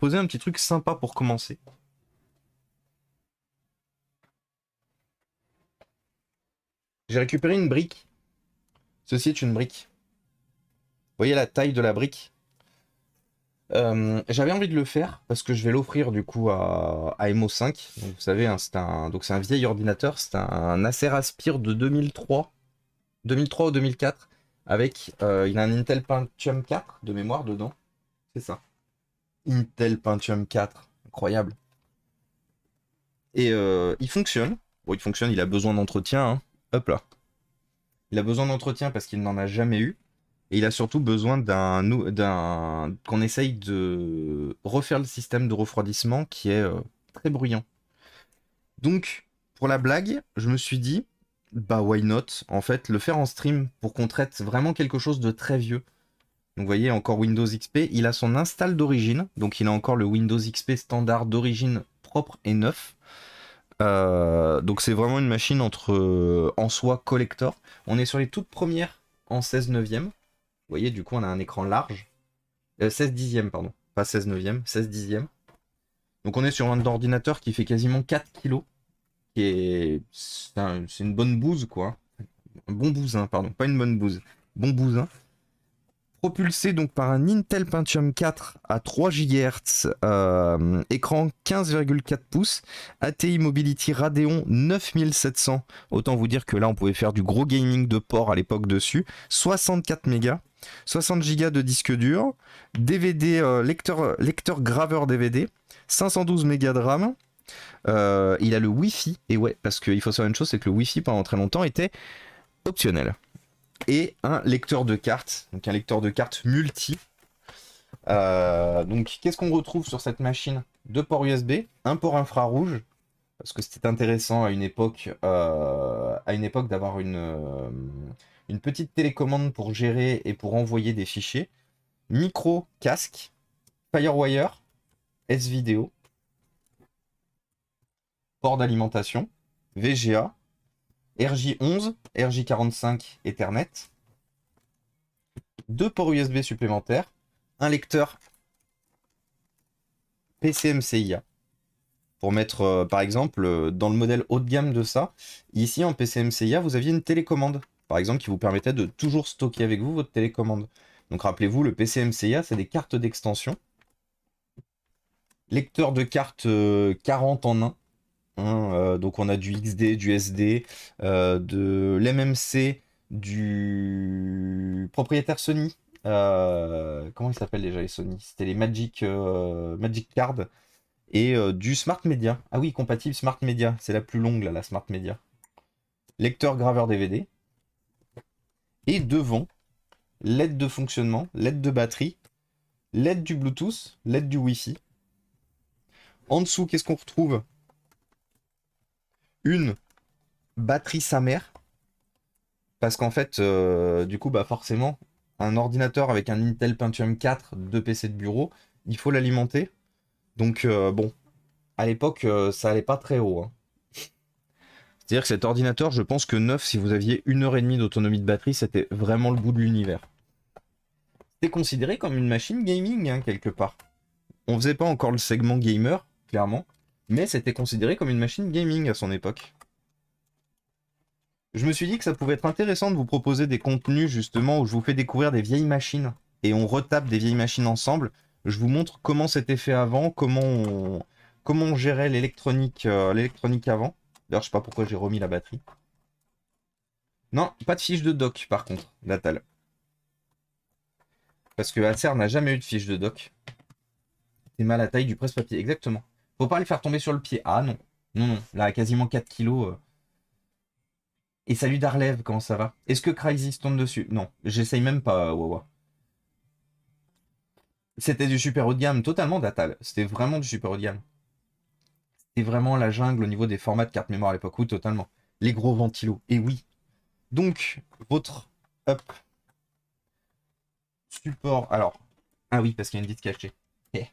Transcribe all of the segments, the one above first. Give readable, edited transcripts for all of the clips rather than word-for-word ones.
proposer un petit truc sympa pour commencer. J'ai récupéré une brique. Ceci est une brique. Vous voyez la taille de la brique? J'avais envie de le faire parce que je vais l'offrir du coup à MO5. Donc, vous savez, hein, c'est un vieil ordinateur. C'est un Acer Aspire de 2003 ou 2004. Avec, il a un Intel Pentium 4 de mémoire dedans. C'est ça. Intel Pentium 4. Incroyable. Et il fonctionne. Bon, il fonctionne, il a besoin d'entretien, hein. Hop là. Il a besoin d'entretien parce qu'il n'en a jamais eu. Et il a surtout besoin qu'on essaye de refaire le système de refroidissement qui est très bruyant. Donc, pour la blague, je me suis dit, bah why not? En fait, le faire en stream pour qu'on traite vraiment quelque chose de très vieux. Donc, vous voyez, encore Windows XP. Il a son install d'origine. Donc, il a encore le Windows XP standard d'origine propre et neuf. Donc, c'est vraiment une machine en soi collector. On est sur les toutes premières en 16 neuvième. Vous voyez, du coup, on a un écran large. 16 dixièmes, pardon. Pas 16 neuvième, 16 dixièmes. Donc, on est sur un ordinateur qui fait quasiment 4 kilos. C'est une bonne bouse, quoi. Un bon bousin, pardon. Pas une bonne bouse. Bon bousin. Propulsé donc par un Intel Pentium 4 à 3 GHz, écran 15,4 pouces, ATI Mobility Radeon 9700. Autant vous dire que là, on pouvait faire du gros gaming de port à l'époque dessus. 64 mégas. 60 Go de disque dur, DVD, lecteur graveur DVD, 512 mégas de RAM. Il a le Wi-Fi, et ouais, parce qu'il faut savoir une chose, c'est que le Wi-Fi pendant très longtemps était optionnel. Et un lecteur de cartes, donc un lecteur de cartes multi. Donc qu'est-ce qu'on retrouve sur cette machine? Deux ports USB, un port infrarouge, parce que c'était intéressant à une époque d'avoir une petite télécommande pour gérer et pour envoyer des fichiers. Micro, casque, Firewire, S-Vidéo, port d'alimentation, VGA, RJ11, RJ45 Ethernet, deux ports USB supplémentaires, un lecteur PCMCIA. Pour mettre, par exemple, dans le modèle haut de gamme de ça, ici en PCMCIA, vous aviez une télécommande, par exemple, qui vous permettait de toujours stocker avec vous votre télécommande. Donc rappelez-vous, le PCMCIA, c'est des cartes d'extension. Lecteur de cartes 40 en 1. Donc on a du XD, du SD, de l'MMC, du propriétaire Sony. Comment ils s'appellent déjà les Sony? C'était les Magic Card. Et du Smart Media. Ah oui, compatible Smart Media. C'est la plus longue là, la Smart Media. Lecteur graveur DVD. Et devant, LED de fonctionnement, LED de batterie, LED du Bluetooth, LED du Wi-Fi. En dessous, qu'est-ce qu'on retrouve? Une batterie sa mère. Parce qu'en fait, du coup, bah forcément, un ordinateur avec un Intel Pentium 4 de PC de bureau, il faut l'alimenter. Donc, bon, à l'époque, ça allait pas très haut, hein. C'est-à-dire que cet ordinateur, je pense que neuf, si vous aviez 1h30 d'autonomie de batterie, c'était vraiment le bout de l'univers. C'était considéré comme une machine gaming, hein, quelque part. On faisait pas encore le segment gamer, clairement, mais c'était considéré comme une machine gaming à son époque. Je me suis dit que ça pouvait être intéressant de vous proposer des contenus, justement, où je vous fais découvrir des vieilles machines, et on retape des vieilles machines ensemble. Je vous montre comment c'était fait avant, comment on gérait l'électronique avant. D'ailleurs, je sais pas pourquoi j'ai remis la batterie. Non, pas de fiche de doc, par contre, Natal. Parce que Acer n'a jamais eu de fiche de doc. C'est mal à la taille du presse-papier, exactement. Faut pas les faire tomber sur le pied. Ah non, non, non, là, quasiment 4 kilos. Et salut Darlev, comment ça va? Est-ce que Crysis tombe dessus? Non, j'essaye même pas, Wawa. C'était du super haut de gamme, totalement Natal. C'était vraiment du super haut de gamme. C'était vraiment la jungle au niveau des formats de carte mémoire à l'époque, oui, totalement. Les gros ventilos, et oui. Donc, votre hop, support. Alors, ah oui, parce qu'il y a une vis cachée. Eh.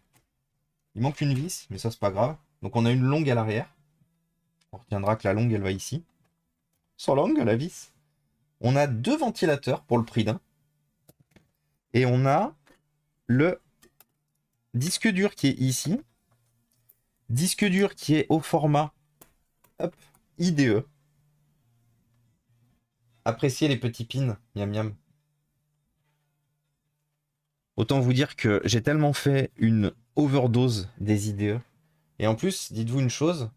Il manque une vis, mais ça, c'est pas grave. Donc, on a une longue à l'arrière. On retiendra que la longue, elle va ici. Sans longue, la vis. On a deux ventilateurs pour le prix d'un. Et on a le disque dur qui est ici. Disque dur qui est au format hop, IDE. Appréciez les petits pins, miam miam. Autant vous dire que j'ai tellement fait une overdose des IDE. Et en plus, dites-vous une chose,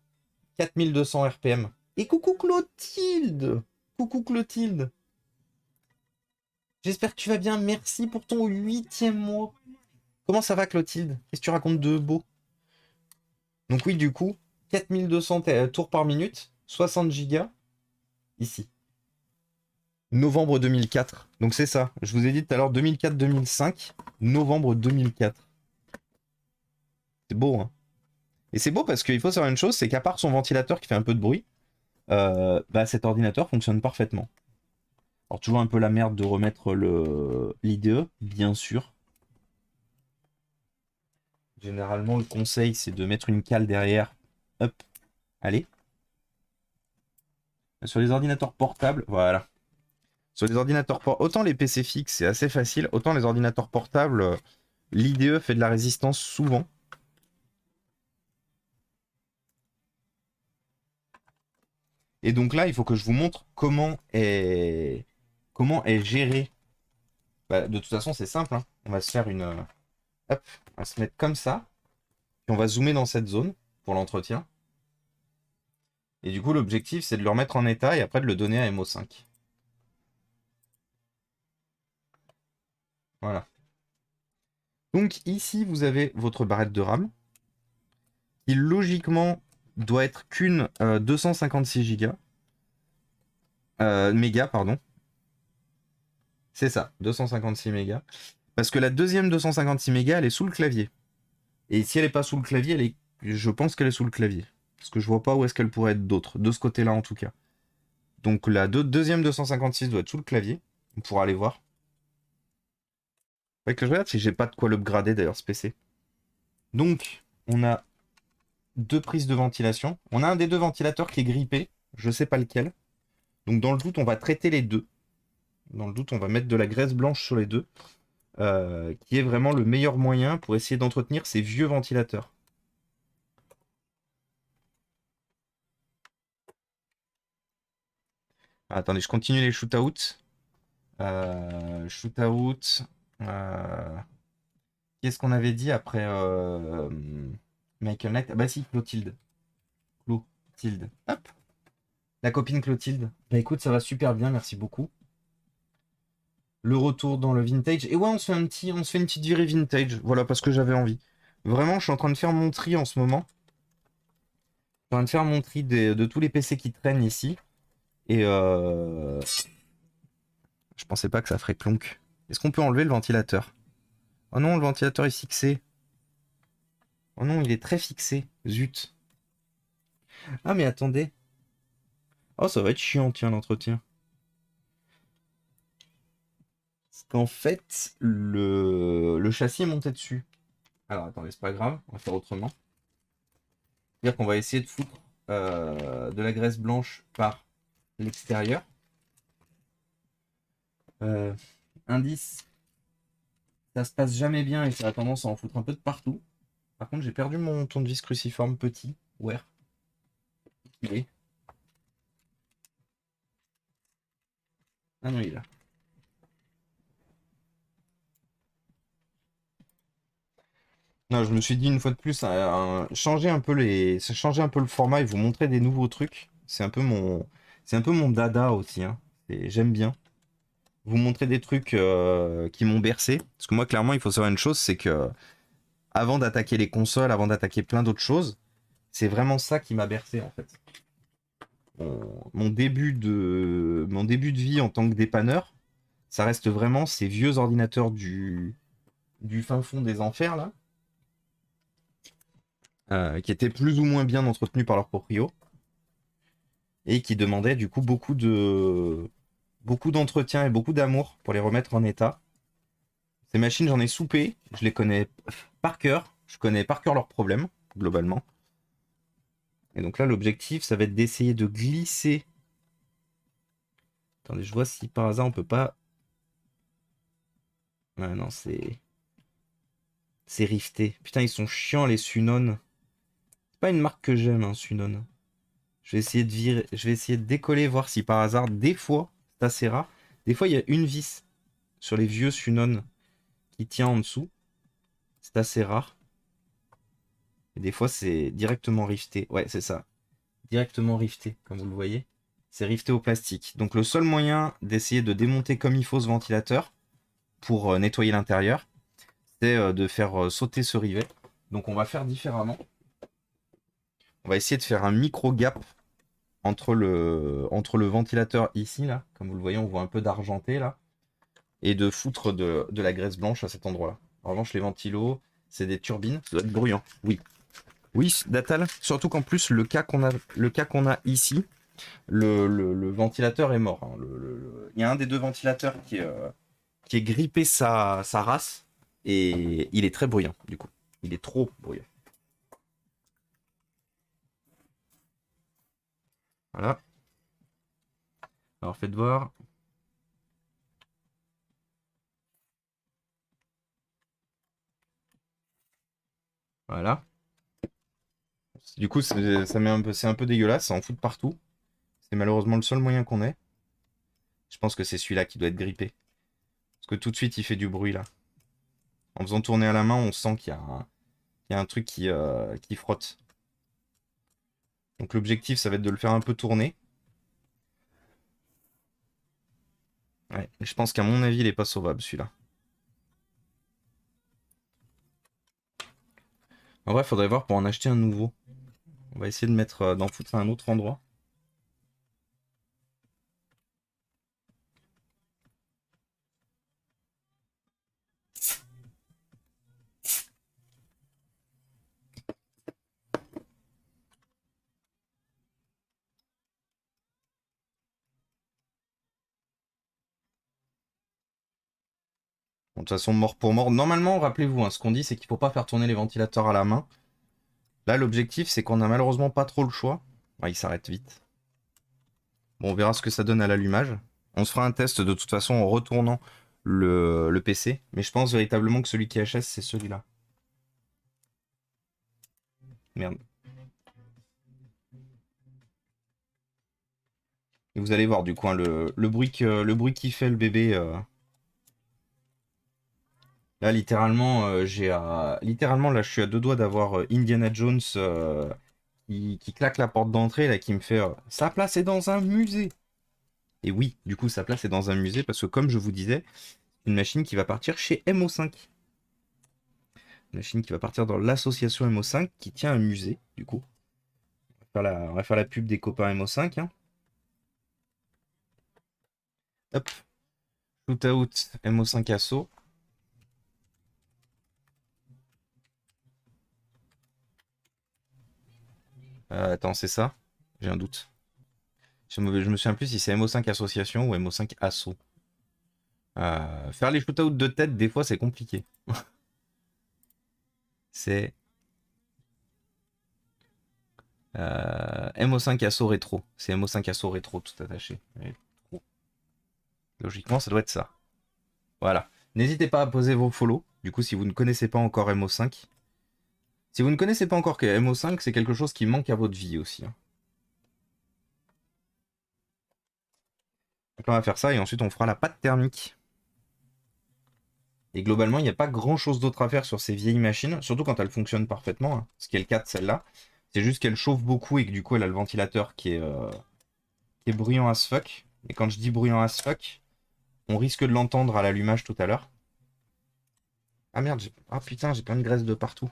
4200 RPM. Et coucou Clotilde! Coucou Clotilde! J'espère que tu vas bien, merci pour ton 8e mois. Comment ça va Clotilde? Qu'est-ce que tu racontes de beau? Donc oui, du coup, 4200 tours par minute, 60 Go, ici. Novembre 2004. Donc c'est ça, je vous ai dit tout à l'heure 2004-2005, novembre 2004. C'est beau, hein? Et c'est beau parce qu'il faut savoir une chose, c'est qu'à part son ventilateur qui fait un peu de bruit, bah, cet ordinateur fonctionne parfaitement. Alors toujours un peu la merde de remettre l'IDE, bien sûr. Généralement, le conseil, c'est de mettre une cale derrière. Hop, allez. Sur les ordinateurs portables, voilà. Sur les ordinateurs portables, autant les PC fixes, c'est assez facile, autant les ordinateurs portables, l'IDE fait de la résistance souvent. Et donc là, il faut que je vous montre comment est géré. Bah, de toute façon, c'est simple, hein. On va se faire une... hop, on va se mettre comme ça. Puis on va zoomer dans cette zone pour l'entretien. Et du coup, l'objectif, c'est de le remettre en état et après de le donner à MO5. Voilà. Donc ici, vous avez votre barrette de RAM, qui logiquement doit être qu'une 256 Go. Mégas, pardon. C'est ça, 256 mégas. Parce que la deuxième 256 mégas, elle est sous le clavier. Et si elle n'est pas sous le clavier, je pense qu'elle est sous le clavier. Parce que je vois pas où est-ce qu'elle pourrait être d'autre, de ce côté-là en tout cas. Donc la deuxième 256 doit être sous le clavier. On pourra aller voir. Fait que je regarde si j'ai pas de quoi l'upgrader d'ailleurs ce PC. Donc on a deux prises de ventilation. On a un des deux ventilateurs qui est grippé. Je sais pas lequel. Donc dans le doute, on va traiter les deux. Dans le doute, on va mettre de la graisse blanche sur les deux. Qui est vraiment le meilleur moyen pour essayer d'entretenir ces vieux ventilateurs. Attendez, je continue les shoot-out. Shoot-out. Qu'est-ce qu'on avait dit après Michael Knight? Ah bah si, Clotilde. Clotilde. Hop. La copine Clotilde. Bah écoute, ça va super bien, merci beaucoup. Le retour dans le vintage. Et ouais, on se fait une petite virée vintage. Voilà, parce que j'avais envie. Vraiment, je suis en train de faire mon tri en ce moment. Je suis en train de faire mon tri de tous les PC qui traînent ici. Et je pensais pas que ça ferait clonk. Est-ce qu'on peut enlever le ventilateur? Oh non, le ventilateur est fixé. Oh non, il est très fixé. Zut. Ah mais attendez. Oh, ça va être chiant, tiens, l'entretien. Parce qu'en fait, le châssis est monté dessus. Alors attendez, c'est pas grave, on va faire autrement. C'est-à-dire qu'on va essayer de foutre de la graisse blanche par l'extérieur. Indice, ça se passe jamais bien et ça a tendance à en foutre un peu de partout. Par contre, j'ai perdu mon tournevis cruciforme petit. Ouais. Il est. Ah non, il est là. Non, je me suis dit une fois de plus, changer un peu le format et vous montrer des nouveaux trucs. C'est un peu mon dada aussi, hein. J'aime bien vous montrer des trucs qui m'ont bercé. Parce que moi, clairement, il faut savoir une chose, c'est que avant d'attaquer les consoles, avant d'attaquer plein d'autres choses, c'est vraiment ça qui m'a bercé en fait. Mon début de vie en tant que dépanneur, ça reste vraiment ces vieux ordinateurs du fin fond des enfers là, qui étaient plus ou moins bien entretenus par leurs proprios et qui demandaient du coup beaucoup d'entretien et beaucoup d'amour pour les remettre en état. Ces machines, j'en ai soupé, je les connais par cœur, je connais par cœur leurs problèmes globalement. Et donc là, l'objectif, ça va être d'essayer de glisser. Attendez, je vois si par hasard on peut pas. Ah non, c'est C'est rifté. Putain, ils sont chiants, les Sunon. C'est pas une marque que j'aime, hein, Sunon. Je vais essayer de virer, je vais essayer de décoller, voir si par hasard, des fois, c'est assez rare. Des fois, il y a une vis sur les vieux Sunon qui tient en dessous. C'est assez rare. Et des fois, c'est directement rifté. Ouais, c'est ça. Directement rifté, comme vous le voyez. C'est rifté au plastique. Donc le seul moyen d'essayer de démonter comme il faut ce ventilateur pour nettoyer l'intérieur, c'est de faire sauter ce rivet. Donc on va faire différemment. On va essayer de faire un micro gap entre le ventilateur ici, là. Comme vous le voyez, on voit un peu d'argenté, là. Et de foutre de la graisse blanche à cet endroit-là. En revanche, les ventilos, c'est des turbines. Ça doit être bruyant. Oui. Oui, Datal. Surtout qu'en plus, le cas qu'on a ici, le ventilateur est mort, hein. Il y a un des deux ventilateurs qui est grippé sa race. Et il est très bruyant, du coup. Il est trop bruyant. Voilà. Alors, faites voir. Voilà. Du coup, c'est un peu dégueulasse, ça en fout de partout. C'est malheureusement le seul moyen qu'on ait. Je pense que c'est celui-là qui doit être grippé. Parce que tout de suite, il fait du bruit là. En faisant tourner à la main, on sent qu'il y a un truc qui frotte. Donc l'objectif, ça va être de le faire un peu tourner. Ouais, je pense qu'à mon avis, il n'est pas sauvable celui-là. En vrai, il faudrait voir pour en acheter un nouveau. On va essayer de mettre d'en foutre à un autre endroit. Bon, de toute façon, mort pour mort. Normalement, rappelez-vous, hein, ce qu'on dit, c'est qu'il ne faut pas faire tourner les ventilateurs à la main. Là, l'objectif, c'est qu'on n'a malheureusement pas trop le choix. Ouais, il s'arrête vite. Bon, on verra ce que ça donne à l'allumage. On se fera un test de toute façon en retournant le PC. Mais je pense véritablement que celui qui HS, c'est celui-là. Merde. Et vous allez voir du coup, hein, le bruit qui fait le bébé. Là, littéralement, littéralement, là, je suis à deux doigts d'avoir Indiana Jones qui claque la porte d'entrée, là, qui me fait sa place est dans un musée. Et oui, du coup, sa place est dans un musée parce que, comme je vous disais, une machine qui va partir chez MO5. Une machine qui va partir dans l'association MO5 qui tient un musée, du coup. On va faire la pub des copains MO5. Hein. Hop, shootout MO5 assaut. Attends, c'est ça? J'ai un doute. Je me souviens plus si c'est MO5 association ou MO5 assaut. Faire les shootouts de tête, des fois, c'est compliqué. C'est MO5 assaut rétro. C'est MO5 assaut rétro, tout attaché. Rétro. Logiquement, ça doit être ça. Voilà. N'hésitez pas à poser vos follow. Du coup, si vous ne connaissez pas encore MO5. Si vous ne connaissez pas encore que MO5, c'est quelque chose qui manque à votre vie aussi. Hein. Donc là, on va faire ça et ensuite on fera la pâte thermique. Et globalement, il n'y a pas grand chose d'autre à faire sur ces vieilles machines, surtout quand elles fonctionnent parfaitement, hein, ce qui est le cas de celle-là. C'est juste qu'elle chauffe beaucoup et que du coup, elle a le ventilateur qui est bruyant as fuck. Et quand je dis bruyant as fuck, on risque de l'entendre à l'allumage tout à l'heure. Ah merde, ah putain, j'ai plein de graisse de partout.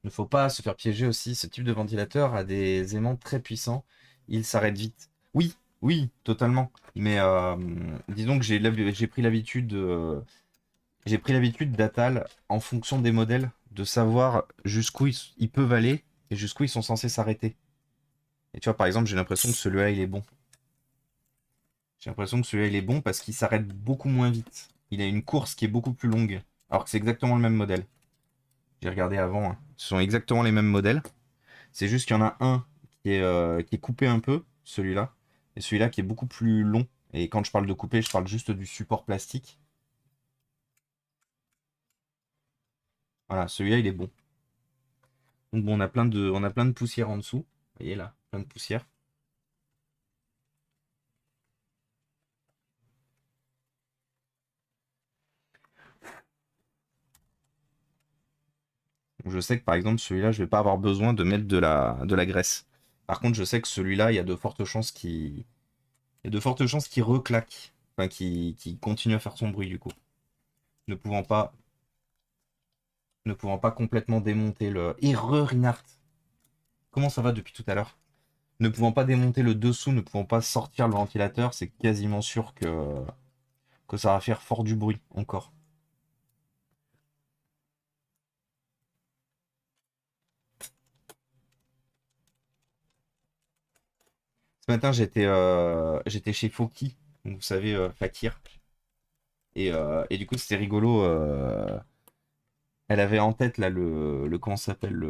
Il ne faut pas se faire piéger aussi. Ce type de ventilateur a des aimants très puissants. Il s'arrête vite. Oui, oui, totalement. Mais disons que j'ai pris l'habitude d'Atal, en fonction des modèles, de savoir jusqu'où ils peuvent aller et jusqu'où ils sont censés s'arrêter. Et tu vois, par exemple, j'ai l'impression que celui-là, il est bon. J'ai l'impression que celui-là, il est bon parce qu'il s'arrête beaucoup moins vite. Il a une course qui est beaucoup plus longue. Alors que c'est exactement le même modèle. J'ai regardé avant. Hein. Ce sont exactement les mêmes modèles. C'est juste qu'il y en a un qui est coupé un peu, celui-là. Et celui-là qui est beaucoup plus long. Et quand je parle de couper, je parle juste du support plastique. Voilà, celui-là, il est bon. Donc bon, on a plein de poussière en dessous. Vous voyez là, plein de poussière. Donc, je sais que par exemple, celui-là, je vais pas avoir besoin de mettre de la graisse. Par contre, je sais que celui-là, il y a de fortes chances qu'il reclaque. Enfin, qu'il continue à faire son bruit du coup. Ne pouvant pas, ne pouvant pas complètement démonter le. Erreur inart. Comment ça va depuis tout à l'heure? Ne pouvant pas démonter le dessous, ne pouvant pas sortir le ventilateur, c'est quasiment sûr que ça va faire fort du bruit encore. Ce matin, j'étais chez Foki, donc vous savez, Fakir. Et du coup, c'était rigolo. Elle avait en tête là comment ça s'appelle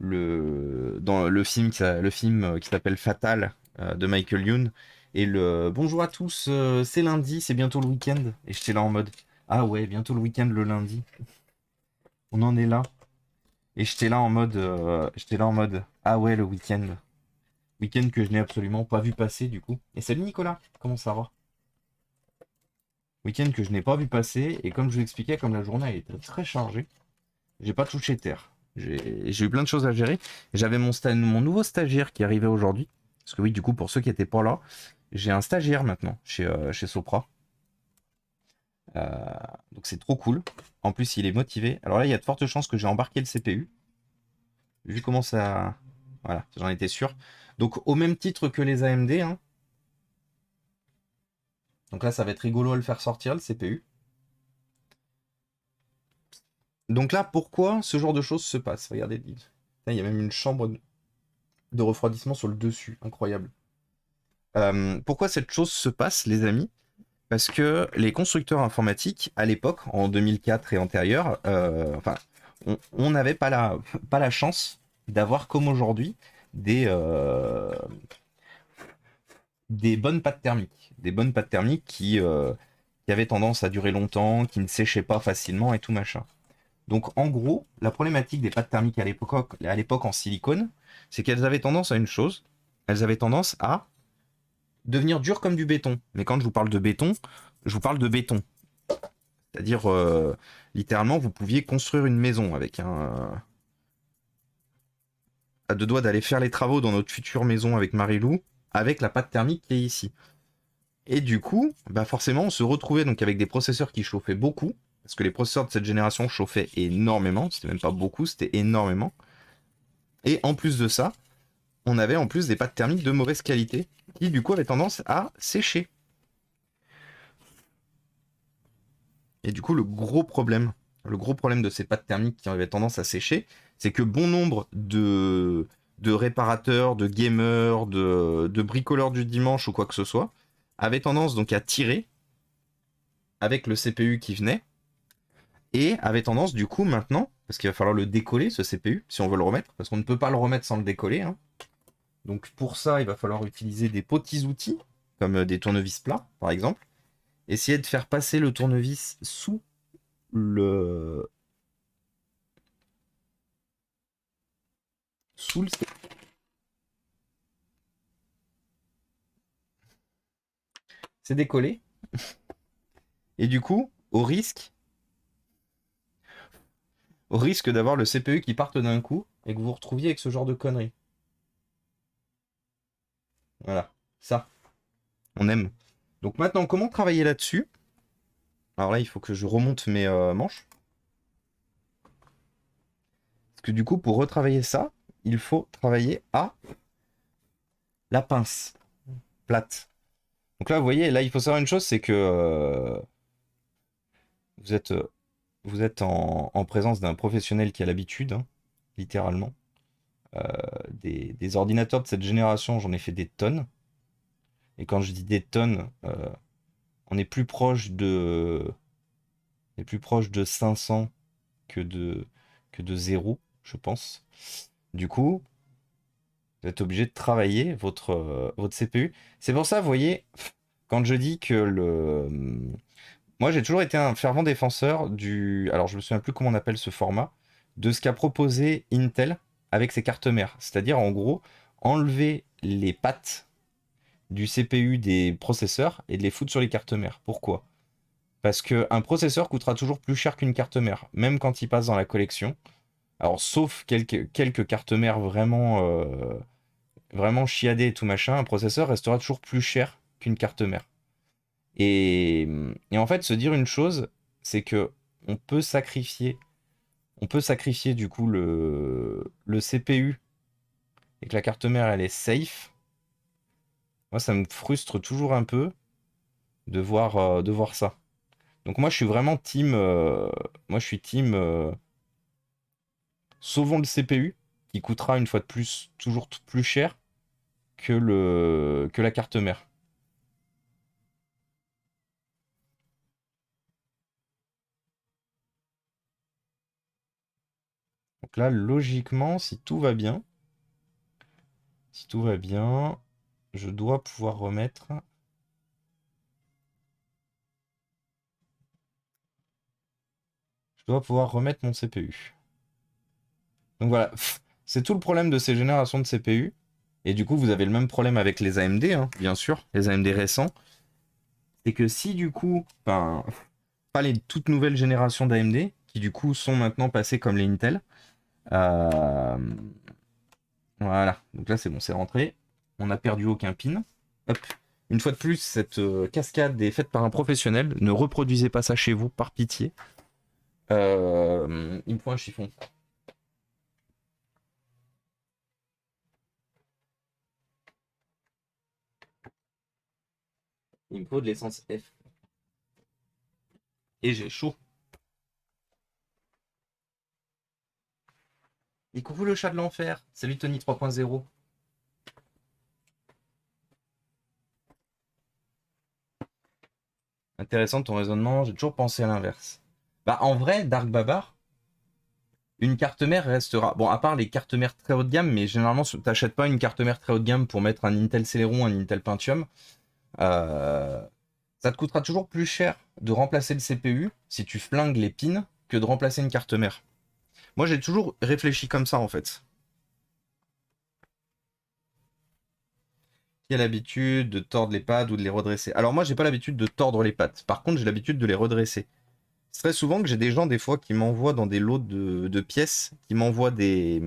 dans le film qui s'appelle Fatal de Michael Youn. Et le bonjour à tous, c'est lundi, c'est bientôt le week-end. Et j'étais là en mode ah ouais, bientôt le week-end le lundi. On en est là. Et j'étais là en mode ah ouais, le week-end. Week-end que je n'ai absolument pas vu passer du coup. Et salut Nicolas, comment ça va? Week-end que je n'ai pas vu passer. Et comme je vous l'expliquais, comme la journée a été très chargée, j'ai pas touché terre. J'ai eu plein de choses à gérer. J'avais mon nouveau stagiaire qui arrivait aujourd'hui. Parce que oui, du coup, pour ceux qui n'étaient pas là, j'ai un stagiaire maintenant chez Sopra. Euh, donc c'est trop cool. En plus, il est motivé. Alors là, il y a de fortes chances que j'ai embarqué le CPU. Vu comment ça. Voilà, j'en étais sûr. Donc au même titre que les AMD, hein. Donc là, ça va être rigolo à le faire sortir, le CPU. Donc là, pourquoi ce genre de choses se passe? Regardez, il y a même une chambre de refroidissement sur le dessus. Incroyable. Pourquoi cette chose se passe, les amis? Parce que les constructeurs informatiques, à l'époque, en 2004 et antérieur, enfin, on n'avait pas la chance d'avoir, comme aujourd'hui, des, euh, des bonnes pâtes thermiques. Des bonnes pâtes thermiques qui avaient tendance à durer longtemps, qui ne séchaient pas facilement et tout machin. Donc, en gros, la problématique des pâtes thermiques à l'époque en silicone, c'est qu'elles avaient tendance à une chose. Elles avaient tendance à devenir dures comme du béton. Mais quand je vous parle de béton, je vous parle de béton. C'est-à-dire, littéralement, vous pouviez construire une maison avec à deux doigts d'aller faire les travaux dans notre future maison avec Marilou, avec la pâte thermique qui est ici. Et du coup, bah forcément, on se retrouvait donc avec des processeurs qui chauffaient beaucoup, parce que les processeurs de cette génération chauffaient énormément, c'était même pas beaucoup, c'était énormément. Et en plus de ça, on avait en plus des pâtes thermiques de mauvaise qualité, qui du coup avaient tendance à sécher. Et du coup, le gros problème de ces pâtes thermiques qui avaient tendance à sécher, c'est que bon nombre de réparateurs, de gamers, de bricoleurs du dimanche ou quoi que ce soit, avaient tendance donc à tirer avec le CPU qui venait, et avaient tendance du coup maintenant, parce qu'il va falloir le décoller ce CPU, si on veut le remettre, parce qu'on ne peut pas le remettre sans le décoller, hein. Donc pour ça, il va falloir utiliser des petits outils, comme des tournevis plats, par exemple. Essayer de faire passer le tournevis le, sous le... C'est décollé. Et du coup, au risque d'avoir le CPU qui parte d'un coup et que vous vous retrouviez avec ce genre de conneries. Voilà, ça, on aime. Donc maintenant, comment travailler là-dessus? Alors là, il faut que je remonte mes manches. Parce que du coup, pour retravailler ça, il faut travailler à la pince plate. Donc là, vous voyez, là, il faut savoir une chose, c'est que vous êtes, euh, vous êtes en présence d'un professionnel qui a l'habitude, hein, littéralement. Euh, des ordinateurs de cette génération, j'en ai fait des tonnes. Et quand je dis des tonnes, on est plus proche de 500 que de 0, je pense. Du coup, vous êtes obligé de travailler votre CPU. C'est pour ça, vous voyez, quand je dis que Moi, j'ai toujours été un fervent défenseur du. Alors, je me souviens plus comment on appelle ce format, de ce qu'a proposé Intel avec ses cartes mères. C'est-à-dire, en gros, enlever les pattes du CPU des processeurs et de les foutre sur les cartes mères. Pourquoi? Parce qu'un processeur coûtera toujours plus cher qu'une carte mère, même quand il passe dans la collection. Alors, sauf quelques cartes mères vraiment chiadées et tout machin, un processeur restera toujours plus cher qu'une carte mère. Et en fait, se dire une chose, c'est que on peut sacrifier, on peut sacrifier du coup le CPU et que la carte mère elle est safe. Moi, ça me frustre toujours un peu de voir ça. Donc moi, je suis vraiment team, moi je suis team sauvons le CPU qui coûtera une fois de plus toujours plus cher que la carte mère. Donc là, logiquement, si tout va bien, je dois pouvoir remettre. Je dois pouvoir remettre mon CPU. Donc voilà, c'est tout le problème de ces générations de CPU. Et du coup, vous avez le même problème avec les AMD, hein, bien sûr, les AMD récents. C'est que si du coup, ben, pas les toutes nouvelles générations d'AMD, qui du coup sont maintenant passées comme les Intel. euh, Voilà, donc là c'est bon, c'est rentré. On n'a perdu aucun pin. Hop. Une fois de plus, cette cascade est faite par un professionnel. Ne reproduisez pas ça chez vous, par pitié. Il me faut un chiffon. Il me faut de l'essence F. Et j'ai chaud. Et coucou le chat de l'enfer. Salut Tony 3.0. Intéressant ton raisonnement, j'ai toujours pensé à l'inverse. Bah en vrai, Dark Babar, une carte mère restera. Bon, à part les cartes mères très haut de gamme, mais généralement, t'achètes pas une carte mère très haut de gamme pour mettre un Intel Celeron, un Intel Pentium. Euh, Ça te coûtera toujours plus cher de remplacer le CPU si tu flingues les pins que de remplacer une carte mère. Moi, j'ai toujours réfléchi comme ça en fait. Qui a l'habitude de tordre les pattes ou de les redresser? Alors moi, j'ai pas l'habitude de tordre les pattes. Par contre, j'ai l'habitude de les redresser. C'est très souvent que j'ai des gens des fois qui m'envoient dans des lots de pièces, qui m'envoient des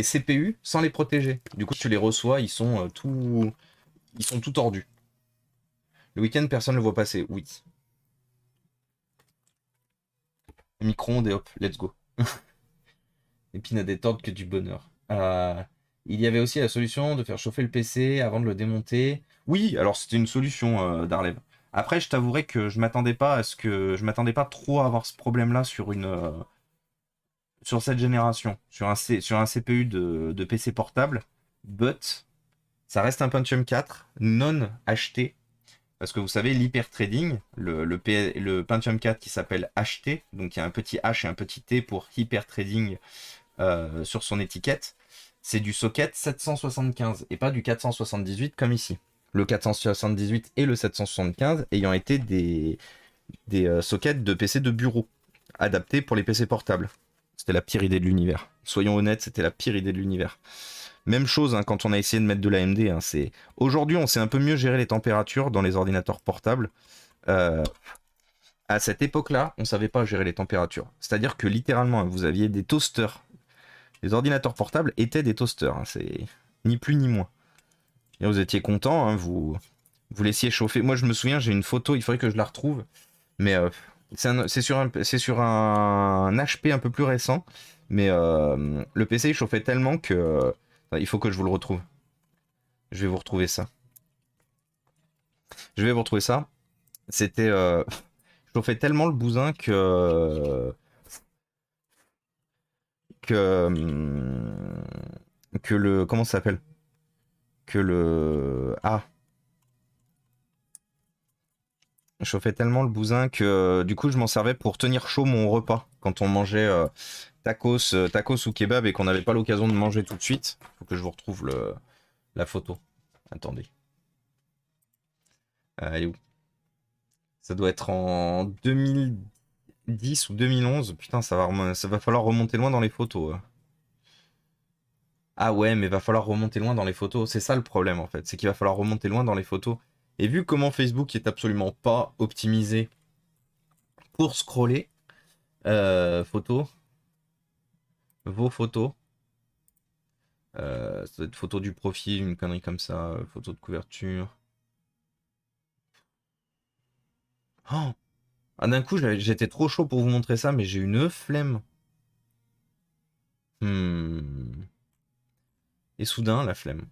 CPU sans les protéger. Du coup, tu les reçois, ils sont tout tordus. Le week-end, personne ne le voit passer. Oui. Micro-ondes et hop, let's go. Et puis n'a détente que du bonheur. Il y avait aussi la solution de faire chauffer le PC avant de le démonter. Oui, alors c'était une solution, Darlev. Après, je t'avouerai que je m'attendais pas trop à avoir ce problème-là sur cette génération, sur un CPU de PC portable. But ça reste un Pentium 4 non acheté. Parce que vous savez, l'hypertrading, le Pentium 4 qui s'appelle HT, donc il y a un petit H et un petit T pour hypertrading sur son étiquette, c'est du socket 775 et pas du 478 comme ici. Le 478 et le 775 ayant été des sockets de PC de bureau adaptés pour les PC portables. C'était la pire idée de l'univers. Soyons honnêtes, c'était la pire idée de l'univers. Même chose hein, quand on a essayé de mettre de l'AMD. Hein, aujourd'hui, on sait un peu mieux gérer les températures dans les ordinateurs portables. Euh, à cette époque-là, on savait pas gérer les températures. C'est-à-dire que littéralement, vous aviez des toasters. Les ordinateurs portables étaient des toasters. Hein, c'est ni plus ni moins. Et vous étiez content, hein, vous laissiez chauffer. Moi, je me souviens, j'ai une photo. Il faudrait que je la retrouve. Mais c'est sur un HP un peu plus récent. Mais le PC il chauffait tellement que il faut que je vous le retrouve. Je vais vous retrouver ça. Je vais vous retrouver ça. C'était je chauffais tellement le bousin que le comment ça s'appelle? Que le je chauffais tellement le bousin que du coup je m'en servais pour tenir chaud mon repas quand on mangeait tacos ou kebab et qu'on n'avait pas l'occasion de manger tout de suite. Faut que je vous retrouve la photo. Attendez. Elle est où? Ça doit être en 2010 ou 2011. Putain, ça va falloir remonter loin dans les photos. Ah ouais, mais va falloir remonter loin dans les photos. C'est ça le problème en fait, c'est qu'il va falloir remonter loin dans les photos. Et vu comment Facebook est absolument pas optimisé pour scroller, photos, vos photos, ça doit être photo du profil, une connerie comme ça, photo de couverture. Oh, ah, d'un coup, j'étais trop chaud pour vous montrer ça, mais j'ai une flemme. Hmm. Et soudain, la flemme.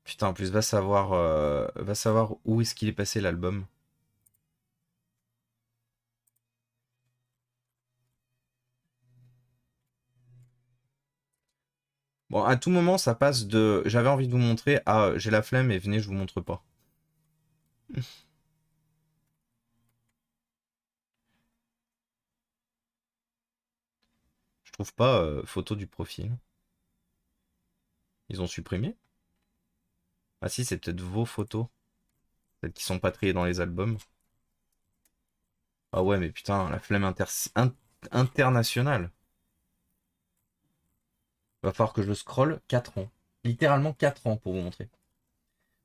Putain, en plus, va savoir où est-ce qu'il est passé l'album. Bon, à tout moment, ça passe de j'avais envie de vous montrer à j'ai la flemme et venez, je vous montre pas. Je trouve pas photo du profil. Ils ont supprimé? Ah si, c'est peut-être vos photos. Peut-être qui sont pas triées dans les albums. Ah ouais, mais putain, la flemme internationale. Va falloir que je scrolle 4 ans. Littéralement 4 ans pour vous montrer.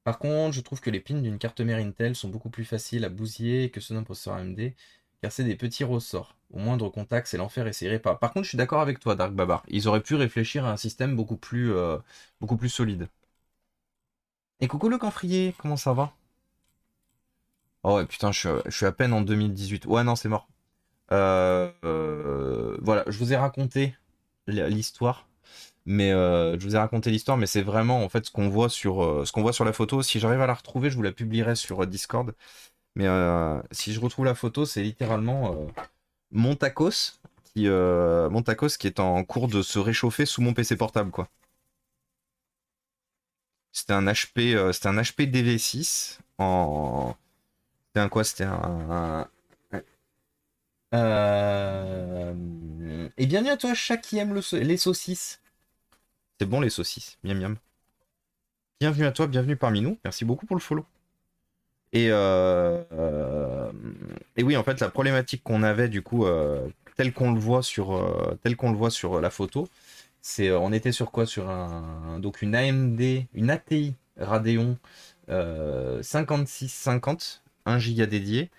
Par contre, je trouve que les pins d'une carte mère Intel sont beaucoup plus faciles à bousiller que ceux d'un processeur AMD, car c'est des petits ressorts. Au moindre contact, c'est l'enfer et c'est irréparable. Par contre, je suis d'accord avec toi, Dark Babar. Ils auraient pu réfléchir à un système beaucoup plus solide. Et coucou le camphrier, comment ça va? Oh ouais, putain, je suis à peine en 2018. Ouais, non, c'est mort. Voilà, je vous ai raconté l'histoire. Mais je vous ai raconté l'histoire, mais c'est vraiment en fait ce qu'on voit sur la photo. Si j'arrive à la retrouver, je vous la publierai sur Discord. Mais si je retrouve la photo, c'est littéralement mon tacos qui est en cours de se réchauffer sous mon PC portable, quoi. C'était un HP DV6 en. C'était un quoi? C'était Et bienvenue à toi, chat qui aime les saucisses. C'est bon les saucisses, miam miam. Bienvenue à toi, bienvenue parmi nous. Merci beaucoup pour le follow. Et, et oui, en fait, la problématique qu'on avait, du coup, tel qu'on le voit sur la photo, c'est, on était sur quoi? Sur donc une AMD, une ATI Radeon 5650, 1 Go dédié,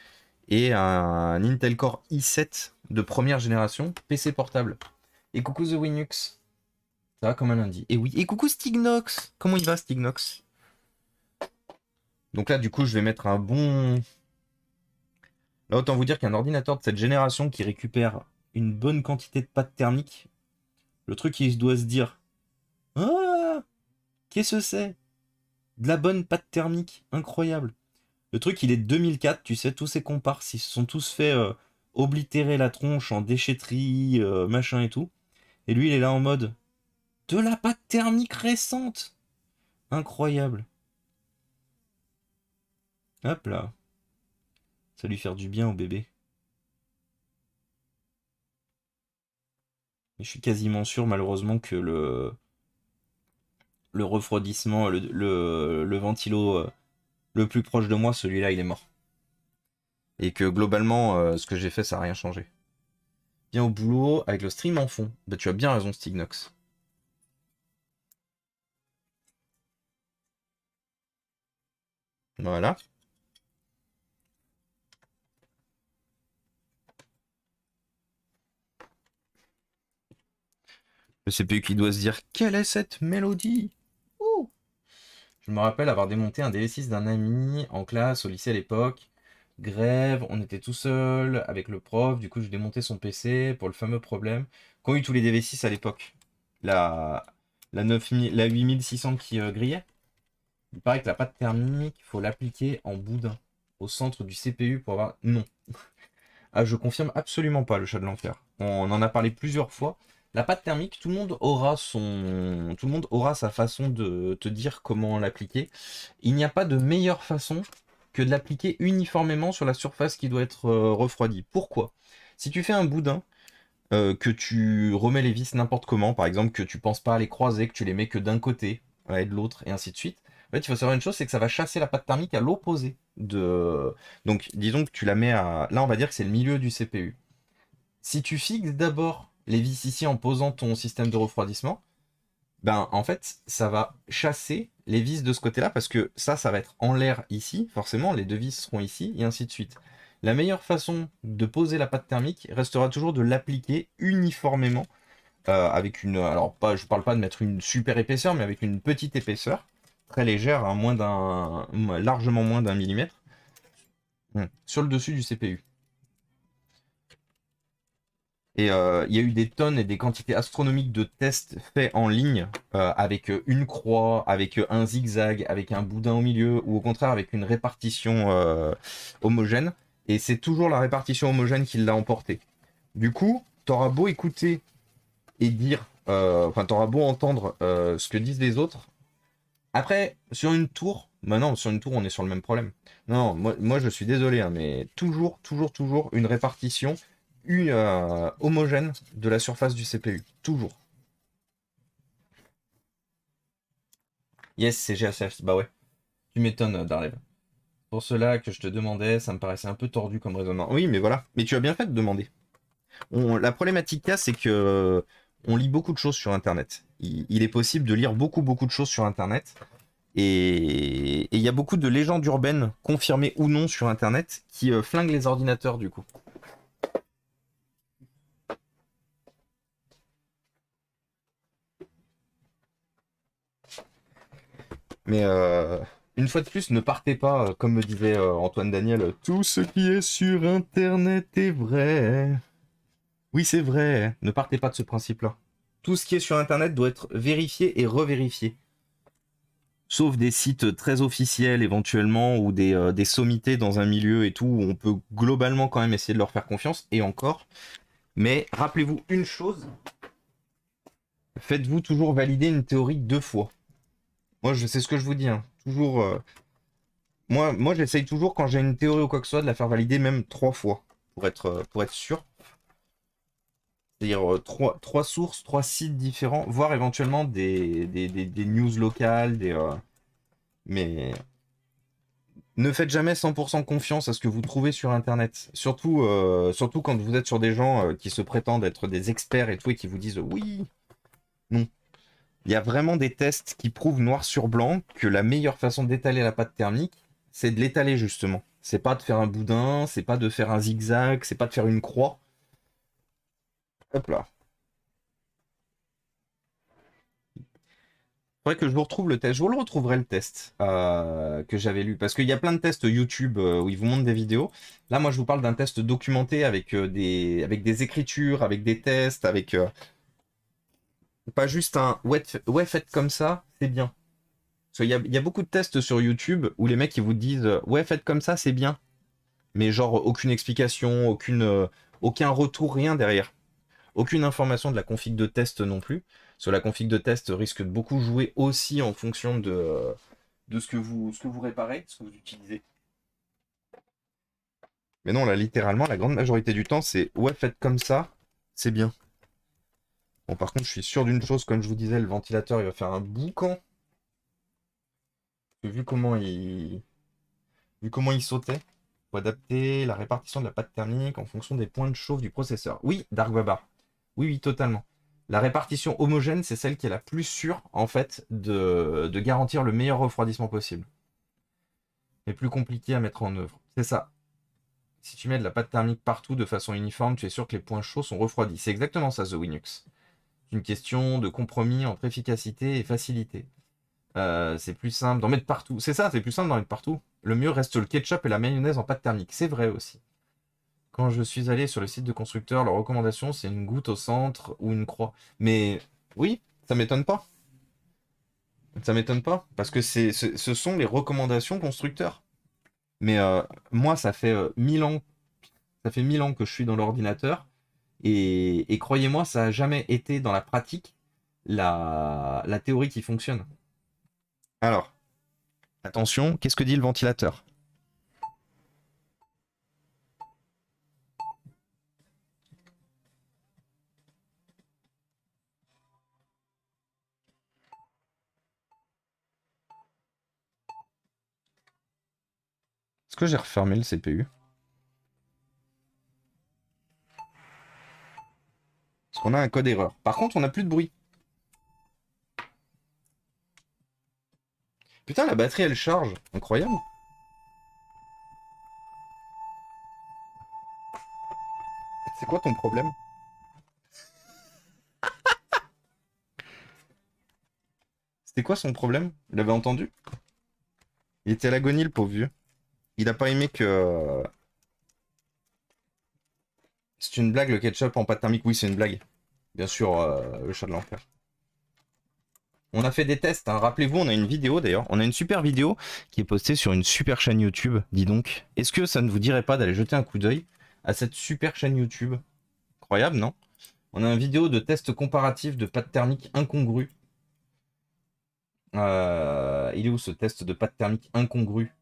et un Intel Core i7 de première génération, PC portable. Et coucou The Winux, ça va comme un lundi. Et oui, et coucou Stignox, comment il va Stignox? Donc là, du coup, je vais mettre un bon. Là, autant vous dire qu'un ordinateur de cette génération qui récupère une bonne quantité de pâte thermique, le truc, il doit se dire: ah, qu'est-ce que c'est? De la bonne pâte thermique, incroyable. Le truc, il est de 2004, tu sais, tous ces comparses, ils se sont tous fait oblitérer la tronche en déchetterie, machin et tout. Et lui, il est là en mode: de la pâte thermique récente! Incroyable. Hop là. Ça va lui faire du bien au bébé. Mais je suis quasiment sûr, malheureusement, que le refroidissement, le ventilo le plus proche de moi, celui-là, il est mort. Et que globalement, ce que j'ai fait, ça n'a rien changé. Bien au boulot, avec le stream en fond. Bah, tu as bien raison, Stignox. Voilà. Le CPU qui doit se dire: quelle est cette mélodie? Ouh. Je me rappelle avoir démonté un DV6 d'un ami en classe au lycée à l'époque. Grève, on était tout seul avec le prof, du coup je démontais son PC pour le fameux problème qu'ont eu tous les DV6 à l'époque. La, la 8600 qui grillait. Il paraît que la pâte thermique, il faut l'appliquer en boudin au centre du CPU pour avoir. Non. Ah, je confirme absolument pas le chat de l'enfer. On en a parlé plusieurs fois. La pâte thermique, tout le monde aura sa façon de te dire comment l'appliquer. Il n'y a pas de meilleure façon que de l'appliquer uniformément sur la surface qui doit être refroidie. Pourquoi? Si tu fais un boudin, que tu remets les vis n'importe comment, par exemple que tu penses pas à les croiser, que tu les mets que d'un côté et de l'autre, et ainsi de suite, En fait, il faut savoir une chose, c'est que ça va chasser la pâte thermique à l'opposé de. Donc, disons que tu la mets à. Là, on va dire que c'est le milieu du CPU. Si tu fixes d'abord les vis ici en posant ton système de refroidissement, ben en fait, ça va chasser les vis de ce côté-là parce que ça va être en l'air ici, forcément, les deux vis seront ici, et ainsi de suite. La meilleure façon de poser la pâte thermique restera toujours de l'appliquer uniformément avec une. Alors, pas, je parle pas de mettre une super épaisseur, mais avec une petite épaisseur, très légère, hein, largement moins d'un millimètre, sur le dessus du CPU. Et il y a eu des tonnes et des quantités astronomiques de tests faits en ligne avec une croix, avec un zigzag, avec un boudin au milieu, ou au contraire avec une répartition homogène. Et c'est toujours la répartition homogène qui l'a emporté. Du coup, t'auras beau écouter et dire, enfin, t'auras beau entendre ce que disent les autres. Après, sur une tour, bah non, sur une tour, on est sur le même problème. Non, moi je suis désolé, hein, mais toujours une répartition homogène de la surface du CPU. Toujours. Yes, c'est GHF. Bah ouais, tu m'étonnes, Darlev. Pour cela que je te demandais, ça me paraissait un peu tordu comme raisonnement. Oui, mais voilà. Mais tu as bien fait de demander. La problématique qu'il y a, c'est que on lit beaucoup de choses sur Internet. Il est possible de lire beaucoup de choses sur Internet. Et il y a beaucoup de légendes urbaines, confirmées ou non sur Internet, qui flinguent les ordinateurs du coup. Mais une fois de plus, ne partez pas, comme me disait Antoine Daniel, tout ce qui est sur Internet est vrai. Oui, c'est vrai. Ne partez pas de ce principe-là. Tout ce qui est sur Internet doit être vérifié et revérifié. Sauf des sites très officiels éventuellement ou des sommités dans un milieu et tout, où on peut globalement quand même essayer de leur faire confiance, et encore. Mais rappelez-vous une chose, faites-vous toujours valider une théorie deux fois. Moi, je sais ce que je vous dis, hein. Toujours, moi j'essaye toujours quand j'ai une théorie ou quoi que ce soit de la faire valider même trois fois pour être sûr. C'est-à-dire trois sources, trois sites différents, voire éventuellement des news locales, mais ne faites jamais 100% confiance à ce que vous trouvez sur Internet. Surtout quand vous êtes sur des gens qui se prétendent être des experts et tout et qui vous disent oui, non. Il y a vraiment des tests qui prouvent noir sur blanc que la meilleure façon d'étaler la pâte thermique, c'est de l'étaler justement. C'est pas de faire un boudin, c'est pas de faire un zigzag, c'est pas de faire une croix. Hop là. Faudrait que je vous retrouve le test. Je vous le retrouverai le test que j'avais lu. Parce qu'il y a plein de tests YouTube où ils vous montrent des vidéos. Là, moi, je vous parle d'un test documenté avec des écritures, avec des tests, avec pas juste un ouais, faites comme ça, c'est bien. Parce qu'il y a beaucoup de tests sur YouTube où les mecs ils vous disent ouais, faites comme ça, c'est bien. Mais genre aucune explication, aucun retour, rien derrière. Aucune information de la config de test non plus. Sur la config de test risque de beaucoup jouer aussi en fonction de ce que vous réparez, ce que vous utilisez. Mais non, là, littéralement, la grande majorité du temps, c'est ouais, faites comme ça, c'est bien. Bon, par contre, je suis sûr d'une chose, comme je vous disais, le ventilateur, il va faire un boucan. Vu vu comment il sautait, faut adapter la répartition de la pâte thermique en fonction des points de chauffe du processeur. Oui, Dark Baba. Oui, totalement. La répartition homogène, c'est celle qui est la plus sûre, en fait, de garantir le meilleur refroidissement possible. Mais plus compliqué à mettre en œuvre. C'est ça. Si tu mets de la pâte thermique partout de façon uniforme, tu es sûr que les points chauds sont refroidis. C'est exactement ça, The Winux. C'est une question de compromis entre efficacité et facilité. C'est plus simple d'en mettre partout. C'est ça, c'est plus simple d'en mettre partout. Le mieux reste le ketchup et la mayonnaise en pâte thermique. C'est vrai aussi. Quand je suis allé sur le site de constructeur, leur recommandation, c'est une goutte au centre ou une croix. Mais oui, ça m'étonne pas. Ça m'étonne pas. Parce que ce sont les recommandations constructeurs. Mais moi, ça fait 1000 ans que je suis dans l'ordinateur. Et croyez-moi, ça n'a jamais été dans la pratique la théorie qui fonctionne. Alors, attention, qu'est-ce que dit le ventilateur? Est-ce que j'ai refermé le CPU? Parce qu'on a un code erreur. Par contre, on n'a plus de bruit. Putain, la batterie, elle charge. Incroyable. C'est quoi ton problème? C'était quoi son problème? Il avait entendu? Il était à l'agonie, le pauvre vieux. Il a pas aimé que... C'est une blague, le ketchup en pâte thermique? Oui, c'est une blague. Bien sûr, le chat de l'enfer. On a fait des tests, hein. Rappelez-vous, on a une vidéo d'ailleurs. On a une super vidéo qui est postée sur une super chaîne YouTube. Dis donc, est-ce que ça ne vous dirait pas d'aller jeter un coup d'œil à cette super chaîne YouTube? Incroyable, non? On a une vidéo de test comparatif de pâte thermique incongrue. Il est où ce test de pâte thermique incongrue?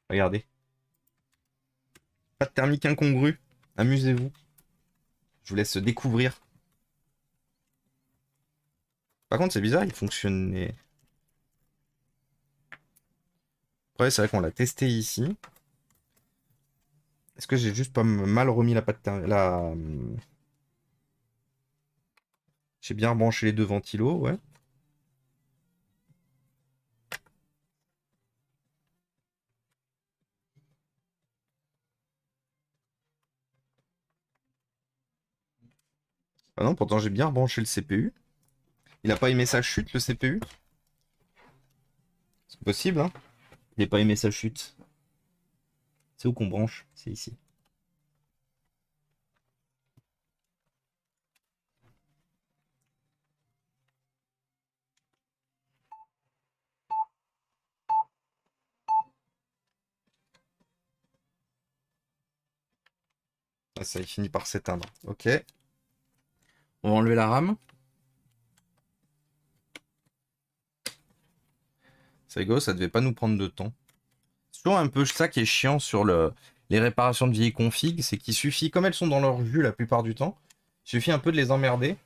Regardez. Pâte thermique incongrue. Amusez-vous. Je vous laisse découvrir. Par contre, c'est bizarre, il fonctionnait. Après, c'est vrai qu'on l'a testé ici. Est-ce que j'ai juste pas mal remis la pâte thermique la... J'ai bien branché les deux ventilos, ouais. Ah non, pourtant j'ai bien rebranché le CPU. Il a pas aimé sa chute, le CPU? C'est possible, hein? Il n'a pas aimé sa chute. C'est où qu'on branche? C'est ici. Ah, ça, il finit par s'éteindre. Ok. On va enlever la RAM. C'est rigolo, ça devait pas nous prendre de temps. C'est toujours un peu ça qui est chiant sur les réparations de vieilles configs, c'est qu'il suffit, comme elles sont dans leur vue la plupart du temps, il suffit un peu de les emmerder.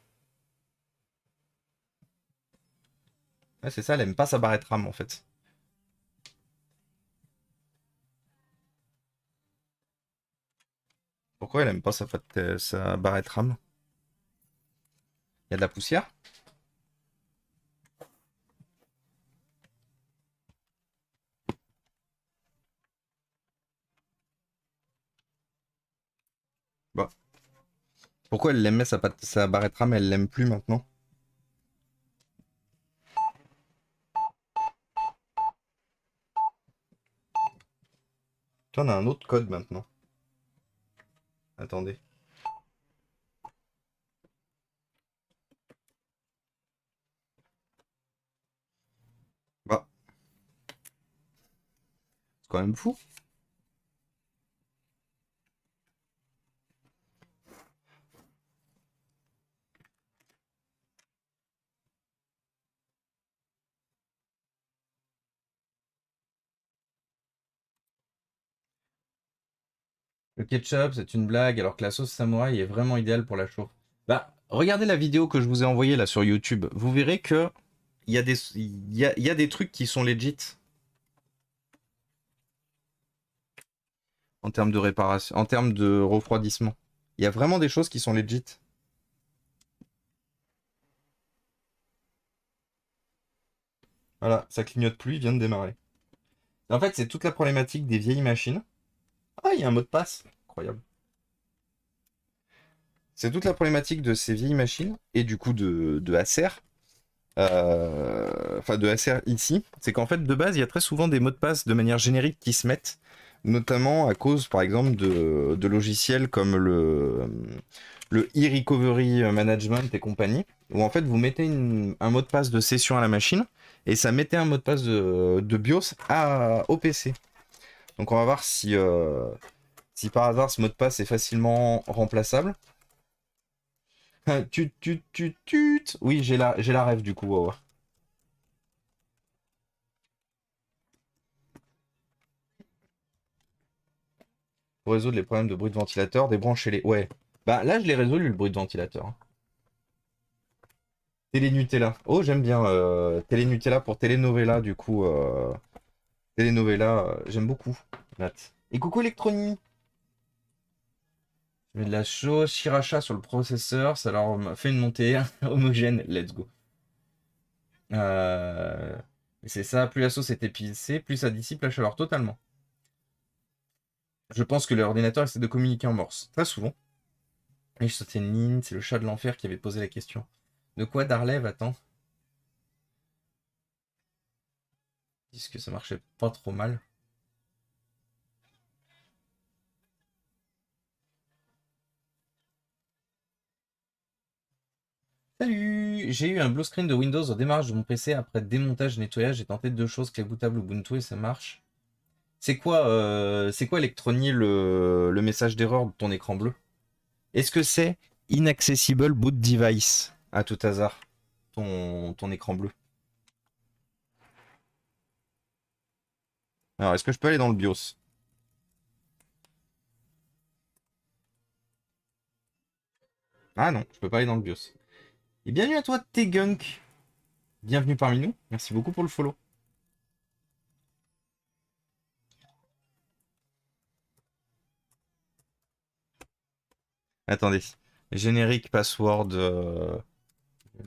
Ouais, c'est ça, elle aime pas sa barrette RAM en fait. Pourquoi elle aime pas sa barrette RAM? Il y a de la poussière? Bah. Pourquoi elle aimait sa barrette RAM, elle l'aime plus maintenant? Toi, on a un autre code maintenant. Attendez. Bah, c'est quand même fou. Le ketchup, c'est une blague, alors que la sauce samouraï est vraiment idéale pour la chauffe. Bah, regardez la vidéo que je vous ai envoyée là sur YouTube. Vous verrez que il y a des trucs qui sont legit en termes de réparation, en termes de refroidissement. Il y a vraiment des choses qui sont legit. Voilà, ça clignote plus, il vient de démarrer. En fait, c'est toute la problématique des vieilles machines. Ah, il y a un mot de passe. Incroyable. C'est toute la problématique de ces vieilles machines et du coup de Acer. Enfin, de Acer ici. C'est qu'en fait, de base, il y a très souvent des mots de passe de manière générique qui se mettent. Notamment à cause, par exemple, de logiciels comme le e-recovery management et compagnie. Où en fait, vous mettez un mot de passe de session à la machine et ça mettait un mot de passe de BIOS au PC. Donc on va voir si par hasard ce mot de passe est facilement remplaçable. Tut. Oui, j'ai la rêve du coup. Ouais, ouais. Pour résoudre les problèmes de bruit de ventilateur, débranchez-les. Ouais. Bah là, je l'ai résolu le bruit de ventilateur, hein. Télé Nutella. Oh, j'aime bien Télé Nutella pour Telenovela, du coup. Telenovela, j'aime beaucoup. Nat. Et coucou Electronique. Je mets de la chose, Shiracha sur le processeur, ça leur fait une montée homogène. Let's go. Euh, c'est ça, plus la sauce est épicée, plus ça dissipe la chaleur totalement. Je pense que l'ordinateur essaie de communiquer en morse. Très souvent. Et je sautais une ligne, c'est le chat de l'enfer qui avait posé la question. De quoi Darlev, attends. Ils disent que ça marchait pas trop mal. Salut! J'ai eu un blue screen de Windows au démarrage de mon PC. Après démontage et nettoyage, j'ai tenté deux choses, clé bootable Ubuntu et ça marche. C'est quoi Electronic, le message d'erreur de ton écran bleu? Est-ce que c'est Inaccessible Boot Device, à tout hasard, ton écran bleu? Alors, est-ce que je peux aller dans le BIOS? Ah non, je peux pas aller dans le BIOS. Et bienvenue à toi, Tegunk. Bienvenue parmi nous. Merci beaucoup pour le follow. Attendez. Générique password.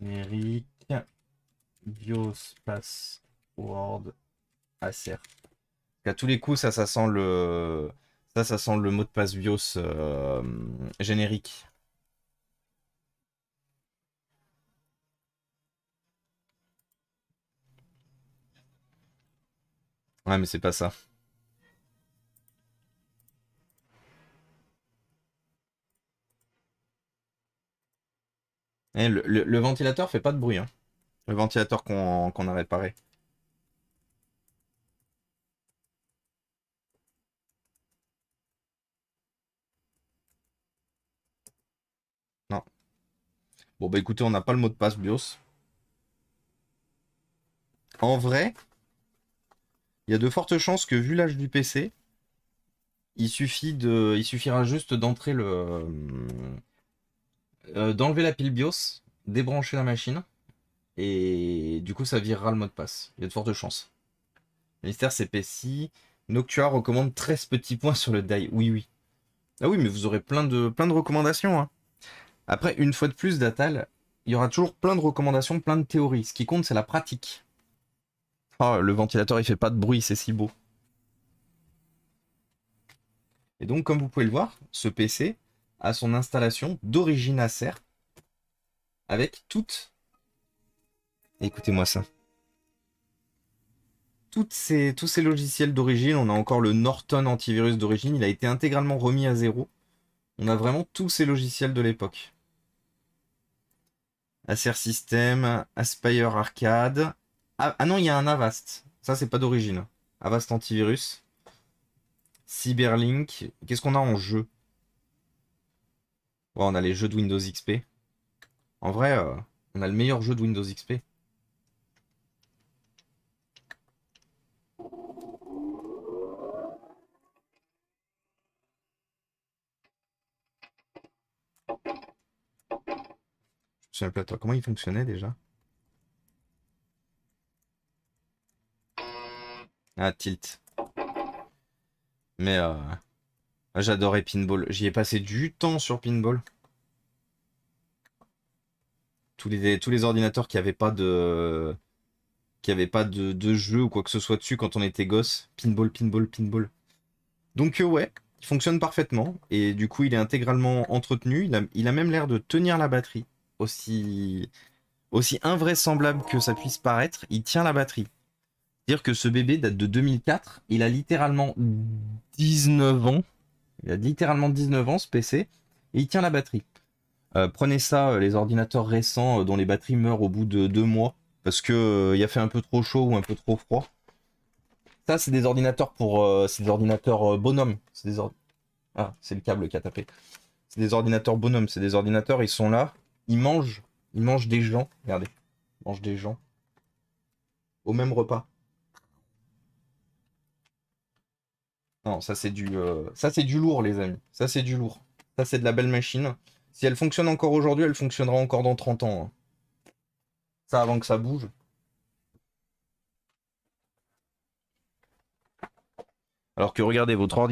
Générique BIOS password Acer. À tous les coups, ça sent le. Ça sent le mot de passe BIOS générique. Ouais, mais c'est pas ça. Eh, le ventilateur fait pas de bruit, hein. Le ventilateur qu'on a réparé. Non. Bon, bah écoutez, on n'a pas le mot de passe BIOS. En vrai, il y a de fortes chances que, vu l'âge du PC, il suffira juste d'entrer d'enlever la pile BIOS, débrancher la machine, et du coup, ça virera le mot de passe. Il y a de fortes chances. Mystère CPC. Noctua recommande 13 petits points sur le die. Oui, oui. Ah oui, mais vous aurez plein de recommandations, hein. Après, une fois de plus, Datal, il y aura toujours plein de recommandations, plein de théories. Ce qui compte, c'est la pratique. Oh, le ventilateur, il fait pas de bruit, c'est si beau. Et donc, comme vous pouvez le voir, ce PC a son installation d'origine Acer avec toutes. Écoutez-moi ça. Tous ces logiciels d'origine. On a encore le Norton antivirus d'origine. Il a été intégralement remis à zéro. On a vraiment tous ces logiciels de l'époque. Acer System, Aspire Arcade. Ah non, il y a un Avast. Ça, c'est pas d'origine. Avast antivirus. Cyberlink. Qu'est-ce qu'on a en jeu? Ouais, on a les jeux de Windows XP. En vrai, on a le meilleur jeu de Windows XP. Je me souviens pas, toi, comment il fonctionnait déjà? Ah, Tilt. Mais j'adorais Pinball. J'y ai passé du temps sur Pinball. Tous les ordinateurs qui avaient pas de jeu ou quoi que ce soit dessus quand on était gosse. Pinball, pinball, pinball. Donc ouais, il fonctionne parfaitement. Et du coup, il est intégralement entretenu. Il a même l'air de tenir la batterie. Aussi invraisemblable que ça puisse paraître, il tient la batterie. C'est-à-dire que ce bébé date de 2004. Il a littéralement 19 ans. Il a littéralement 19 ans, ce PC. Et il tient la batterie. Prenez ça, les ordinateurs récents dont les batteries meurent au bout de 2 mois parce que il a fait un peu trop chaud ou un peu trop froid. Ça, c'est des ordinateurs c'est des ordinateurs bonhommes. Ah, c'est le câble qui a tapé. C'est des ordinateurs bonhommes. C'est des ordinateurs, ils sont là, ils mangent des gens. Regardez, ils mangent des gens au même repas. Non, ça c'est du lourd, les amis. Ça c'est du lourd. Ça c'est de la belle machine. Si elle fonctionne encore aujourd'hui, elle fonctionnera encore dans 30 ans, hein. Ça avant que ça bouge. Alors que regardez, votre ordinateur